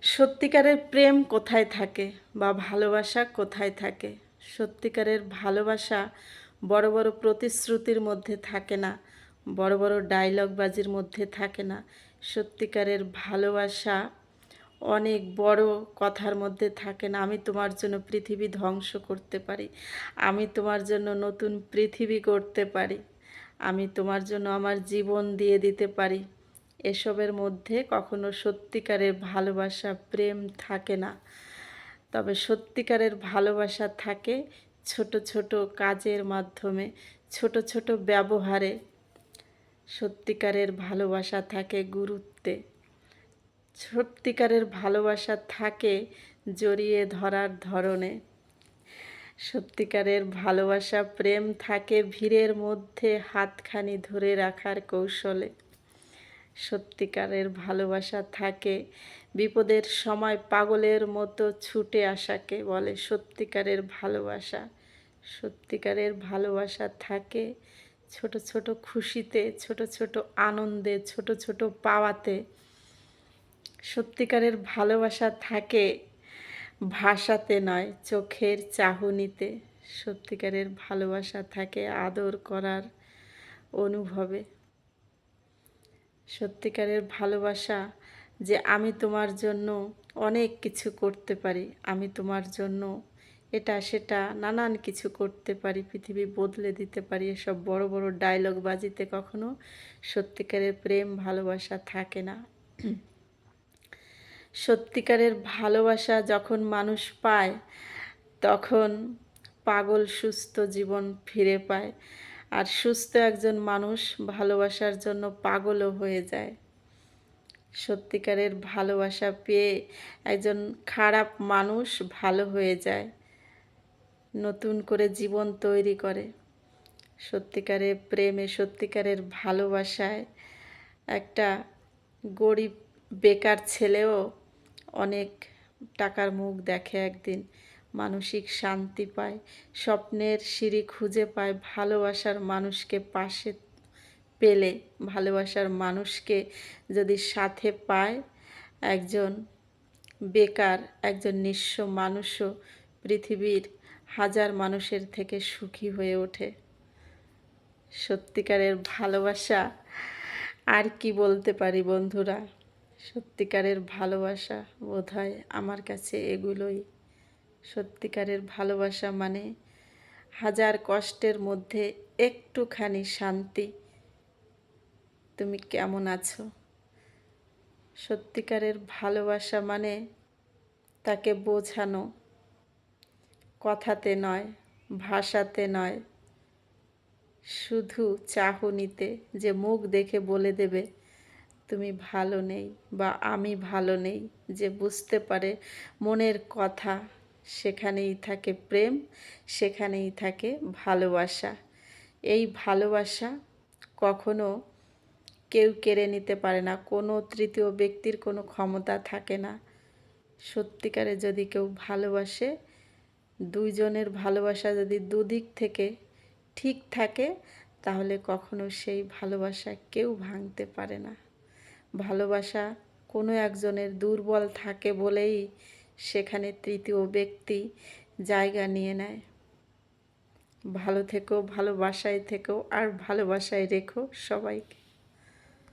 সত্যিকারের প্রেম কোথায় থাকে বা ভালোবাসা কোথায় থাকে? সত্যিকারের ভালোবাসা বড় বড় প্রতিশ্রুতির মধ্যে থাকে না, বড় বড় ডায়লগবাজির মধ্যে থাকে না। সত্যিকারের ভালোবাসা অনেক বড় কথার মধ্যে থাকে না। আমি তোমার জন্য পৃথিবী ধ্বংস করতে পারি, আমি তোমার জন্য নতুন পৃথিবী করতে পারি, আমি তোমার জন্য আমার জীবন দিয়ে দিতে পারি। এসবের মধ্যে কখনো সত্যিকারের ভালোবাসা প্রেম থাকে না। তবে সত্যিকারের ভালোবাসা থাকে ছোট ছোট কাজের মাধ্যমে, ছোট ছোট ব্যবহারে। সত্যিকারের ভালোবাসা থাকে গুরুত্বে, সত্যিকারের ভালোবাসা থাকে জড়িয়ে ধরার ধরনে। সত্যিকারের ভালোবাসা প্রেম থাকে ভিড়ের মধ্যে হাতখানি ধরে রাখার কৌশলে। সত্যিকারের ভালোবাসা থাকে বিপদের সময় পাগলের মতো ছুটে আসাকে বলে সত্যিকারের ভালোবাসা। সত্যিকারের ভালোবাসা থাকে ছোট ছোট খুশিতে, ছোট ছোট আনন্দে, ছোট ছোট পাওয়াতে। সত্যিকারের ভালোবাসা থাকে ভাষাতে নয়, চোখের চাহনিতে। সত্যিকারের ভালোবাসা থাকে আদর করার অনুভবে। সত্যিকারের ভালোবাসা যে আমি তোমার জন্য অনেক কিছু করতে পারি, আমি তোমার জন্য এটা সেটা নানান কিছু করতে পারি, পৃথিবী বদলে দিতে পারি। এসব বড় বড় ডায়লগ বাজিতে কখনো সত্যিকারের প্রেম ভালোবাসা থাকে না। সত্যিকারের ভালোবাসা যখন মানুষ পায় তখন পাগল সুস্থ জীবন ফিরে পায়, আর সুস্থ একজন মানুষ ভালোবাসার জন্য পাগলও হয়ে যায়। সত্যিকারের ভালোবাসা পেয়ে একজন খারাপ মানুষ ভালো হয়ে যায়, নতুন করে জীবন তৈরি করে। সত্যিকারের প্রেমে, সত্যিকারের ভালোবাসায় একটা গরিব বেকার ছেলেও অনেক টাকার মুখ দেখে, একদিন মানসিক শান্তি পায়, স্বপ্নের সিঁড়ি খুঁজে পায় ভালোবাসার মানুষকে পাশে পেলে। ভালোবাসার মানুষকে যদি সাথে পায়, একজন বেকার, একজন নিঃস্ব মানুষও পৃথিবীর হাজার মানুষের থেকে সুখী হয়ে ওঠে। সত্যিকারের ভালোবাসা আর কি বলতে পারি বন্ধুরা? সত্যিকারের ভালোবাসা বোধহয় আমার কাছে এগুলোই। সত্যিকারের ভালোবাসা মানে হাজার কষ্টের মধ্যে একটুখানি শান্তি। তুমি কেমন আছো? সত্যিকারের ভালোবাসা মানে তাকে বোঝানো, কথাতে নয়, ভাষাতে নয়, শুধু চাহনিতে, যে মুখ দেখে বলে দেবে তুমি ভালো নেই বা আমি ভালো নেই, যে বুঝতে পারে মনের কথা। সেখানেই থাকে প্রেম, সেখানেই থাকে ভালোবাসা। এই ভালোবাসা কখনো কেউ কেড়ে নিতে পারে না, কোনো তৃতীয় ব্যক্তির কোনো ক্ষমতা থাকে না। সত্যিকারে যদি কেউ ভালোবাসে, দুইজনের ভালোবাসা যদি দুদিক থেকে ঠিক থাকে, তাহলে কখনো সেই ভালোবাসা কেউ ভাঙতে পারে না। ভালোবাসা কোনো একজনের দুর্বল থাকে বলেই সেখানে তৃতীয় ব্যক্তি জায়গা নিয়ে নেয়। ভালো থেকো, ভালোবাসায় থেকো, আর ভালোবাসায় রেখো সবাইকে।